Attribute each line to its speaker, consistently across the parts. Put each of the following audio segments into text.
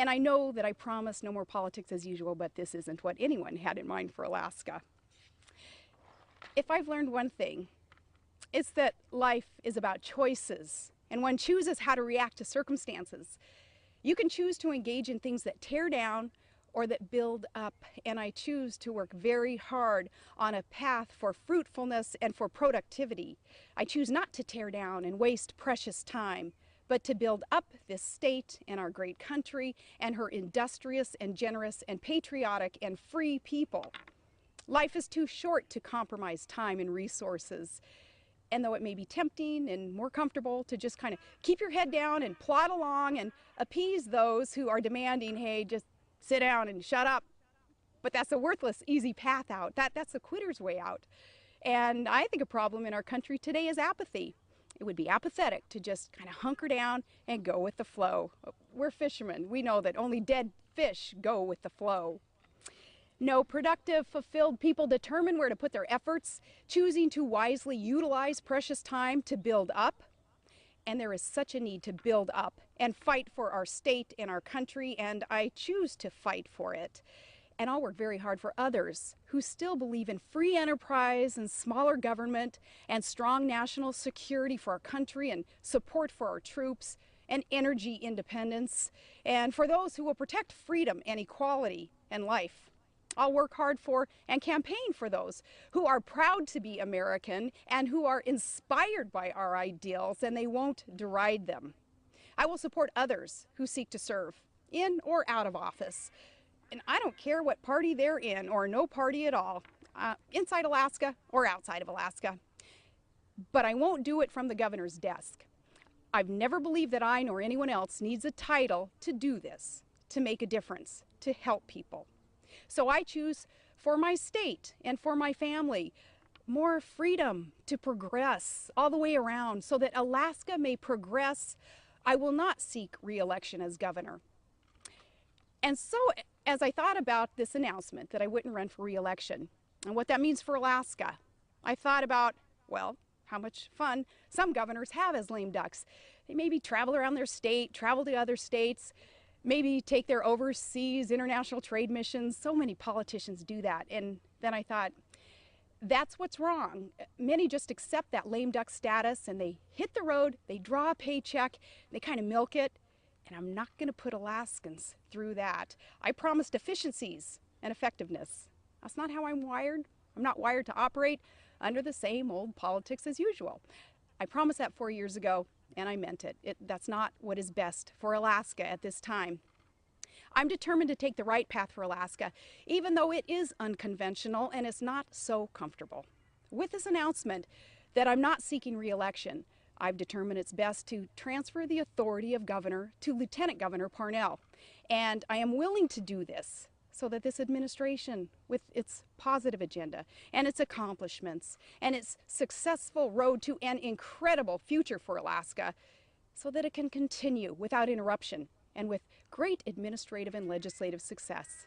Speaker 1: And I know that I promised no more politics as usual, but this isn't what anyone had in mind for Alaska. If I've learned one thing, it's that life is about choices, and one chooses how to react to circumstances. You can choose to engage in things that tear down or that build up, and I choose to work very hard on a path for fruitfulness and for productivity. I choose not to tear down and waste precious time, but to build up this state and our great country and her industrious and generous and patriotic and free people. Life is too short to compromise time and resources. And though it may be tempting and more comfortable to just kind of keep your head down and plod along and appease those who are demanding, hey, just sit down and shut up. But that's a worthless, easy path out. That's a quitter's way out. And I think a problem in our country today is apathy. It would be apathetic to just kind of hunker down and go with the flow. We're fishermen. We know that only dead fish go with the flow. No, productive, fulfilled people determine where to put their efforts, choosing to wisely utilize precious time to build up. And there is such a need to build up and fight for our state and our country, and I choose to fight for it. And I'll work very hard for others who still believe in free enterprise and smaller government and strong national security for our country and support for our troops and energy independence, and for those who will protect freedom and equality and life. I'll work hard for and campaign for those who are proud to be American and who are inspired by our ideals, and they won't deride them. I will support others who seek to serve, in or out of office. And I don't care what party they're in, or no party at all, inside Alaska or outside of Alaska. But I won't do it from the governor's desk. I've never believed that I nor anyone else needs a title to do this, to make a difference, to help people. So I choose for my state and for my family more freedom to progress all the way around so that Alaska may progress. I will not seek re-election as governor. And so as I thought about this announcement that I wouldn't run for re-election and what that means for Alaska, I thought about, well, how much fun some governors have as lame ducks. They maybe travel around their state, travel to other states, maybe take their overseas international trade missions. So many politicians do that. And then I thought, that's what's wrong. Many just accept that lame duck status and they hit the road, they draw a paycheck, they kind of milk it. And I'm not going to put Alaskans through that. I promised efficiencies and effectiveness. That's not how I'm wired. I'm not wired to operate under the same old politics as usual. I promised that 4 years ago, and I meant it. That's not what is best for Alaska at this time. I'm determined to take the right path for Alaska, even though it is unconventional and it's not so comfortable. With this announcement that I'm not seeking re-election, I've determined it's best to transfer the authority of governor to Lieutenant Governor Parnell. And I am willing to do this so that this administration, with its positive agenda and its accomplishments and its successful road to an incredible future for Alaska, so that it can continue without interruption and with great administrative and legislative success.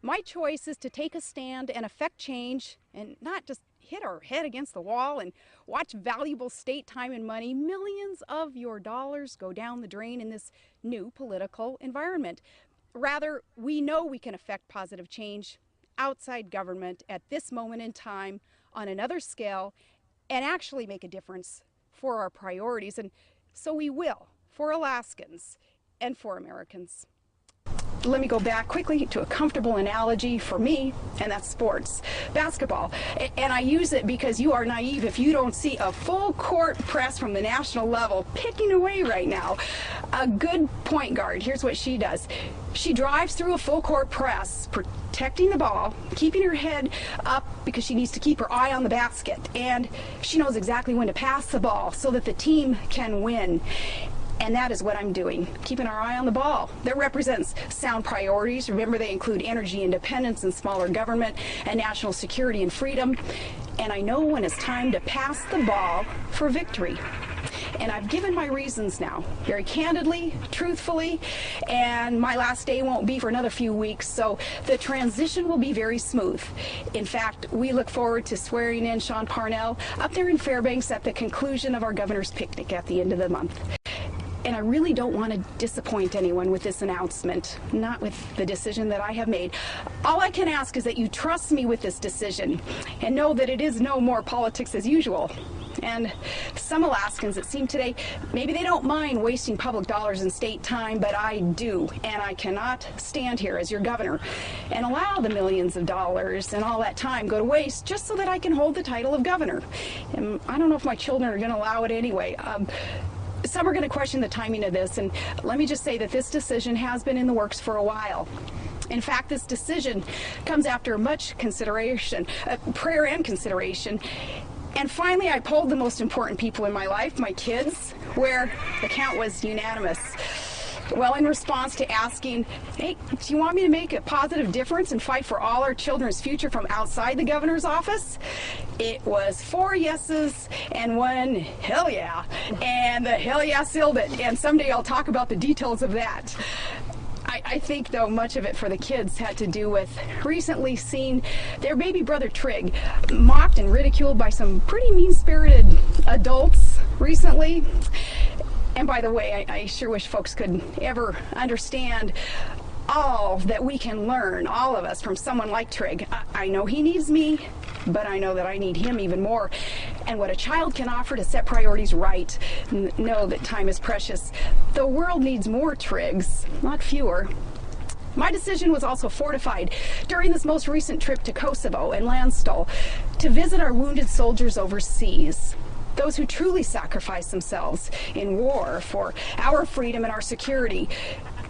Speaker 1: My choice is to take a stand and affect change and not just hit our head against the wall and watch valuable state time and money, millions of your dollars, go down the drain in this new political environment. Rather, we know we can affect positive change outside government at this moment in time on another scale and actually make a difference for our priorities. And so we will, for Alaskans and for Americans. Let me go back quickly to a comfortable analogy for me, and that's sports, basketball. And I use it because you are naive if you don't see a full court press from the national level picking away right now. A good point guard, here's what she does. She drives through a full court press, protecting the ball, keeping her head up because she needs to keep her eye on the basket. And she knows exactly when to pass the ball so that the team can win. And that is what I'm doing, keeping our eye on the ball. That represents sound priorities. Remember, they include energy independence and smaller government and national security and freedom. And I know when it's time to pass the ball for victory. And I've given my reasons now, very candidly, truthfully, and my last day won't be for another few weeks, so the transition will be very smooth. In fact, we look forward to swearing in Sean Parnell up there in Fairbanks at the conclusion of our governor's picnic at the end of the month. And I really don't want to disappoint anyone with this announcement, not with the decision that I have made. All I can ask is that you trust me with this decision and know that it is no more politics as usual. And some Alaskans, it seemed today, maybe they don't mind wasting public dollars and state time, but I do. And I cannot stand here as your governor and allow the millions of dollars and all that time go to waste just so that I can hold the title of governor. And I don't know if my children are going to allow it anyway. Some are going to question the timing of this, and let me just say that this decision has been in the works for a while. In fact, this decision comes after much consideration, prayer and consideration. And finally, I polled the most important people in my life, my kids, where the count was unanimous. Well, in response to asking, hey, do you want me to make a positive difference and fight for all our children's future from outside the governor's office? It was 4 yeses and 1 hell yeah. And the hell yeah sealed it. And someday I'll talk about the details of that. I think, though, much of it for the kids had to do with recently seeing their baby brother Trig mocked and ridiculed by some pretty mean-spirited adults recently. And by the way, I sure wish folks could ever understand all that we can learn, all of us, from someone like Trig. I know he needs me, but I know that I need him even more. And what a child can offer to set priorities right, know that time is precious. The world needs more Trigs, not fewer. My decision was also fortified during this most recent trip to Kosovo and Landstuhl to visit our wounded soldiers overseas. Those who truly sacrifice themselves in war for our freedom and our security.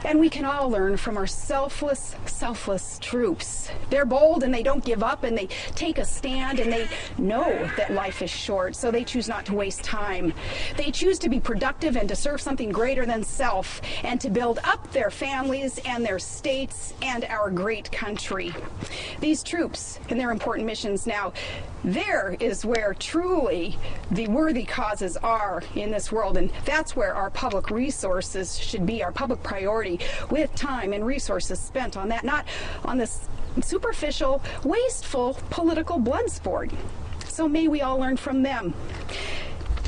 Speaker 1: And we can all learn from our selfless troops. They're bold and they don't give up and they take a stand and they know that life is short, so they choose not to waste time. They choose to be productive and to serve something greater than self and to build up their families and their states and our great country. These troops and their important missions now, there is where truly the worthy causes are in this world, and that's where our public resources should be, our public priority, with time and resources spent on that, not on this superficial, wasteful political blood sport. So may we all learn from them.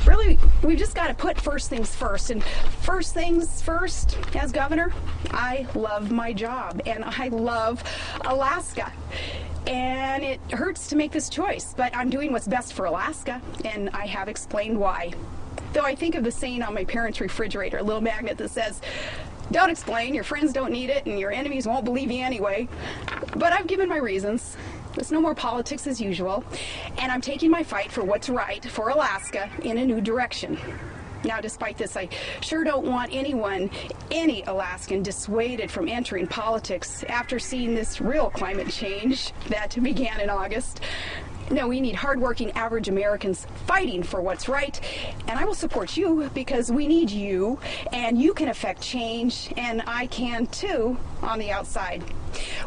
Speaker 1: Really, we've just got to put first things first. And first things first, as governor, I love my job and I love Alaska. And it hurts to make this choice, but I'm doing what's best for Alaska, and I have explained why. Though I think of the saying on my parents' refrigerator, a little magnet that says, don't explain, your friends don't need it, and your enemies won't believe you anyway. But I've given my reasons. There's no more politics as usual, and I'm taking my fight for what's right for Alaska in a new direction. Now, despite this, I sure don't want anyone, any Alaskan, dissuaded from entering politics after seeing this real climate change that began in August. No, we need hardworking average Americans fighting for what's right, and I will support you because we need you, and you can affect change, and I can too on the outside.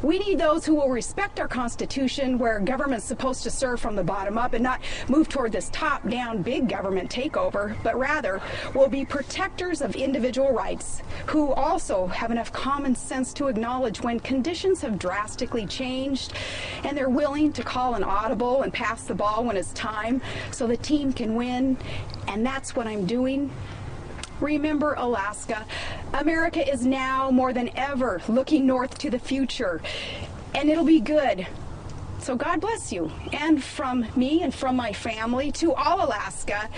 Speaker 1: We need those who will respect our Constitution, where government's supposed to serve from the bottom up and not move toward this top-down big government takeover, but rather will be protectors of individual rights, who also have enough common sense to acknowledge when conditions have drastically changed, and they're willing to call an audible and pass the ball when it's time so the team can win. And that's what I'm doing. Remember, Alaska, America is now more than ever looking north to the future, and it'll be good. So God bless you. And from me and from my family to all Alaska,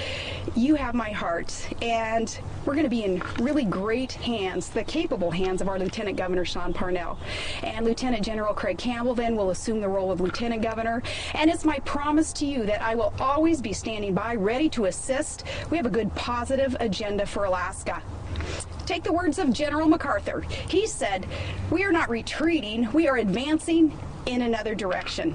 Speaker 1: you have my heart. And we're going to be in really great hands, the capable hands of our Lieutenant Governor, Sean Parnell. And Lieutenant General Craig Campbell then will assume the role of Lieutenant Governor. And it's my promise to you that I will always be standing by, ready to assist. We have a good, positive agenda for Alaska. Take the words of General MacArthur. He said, "We are not retreating, we are advancing in another direction."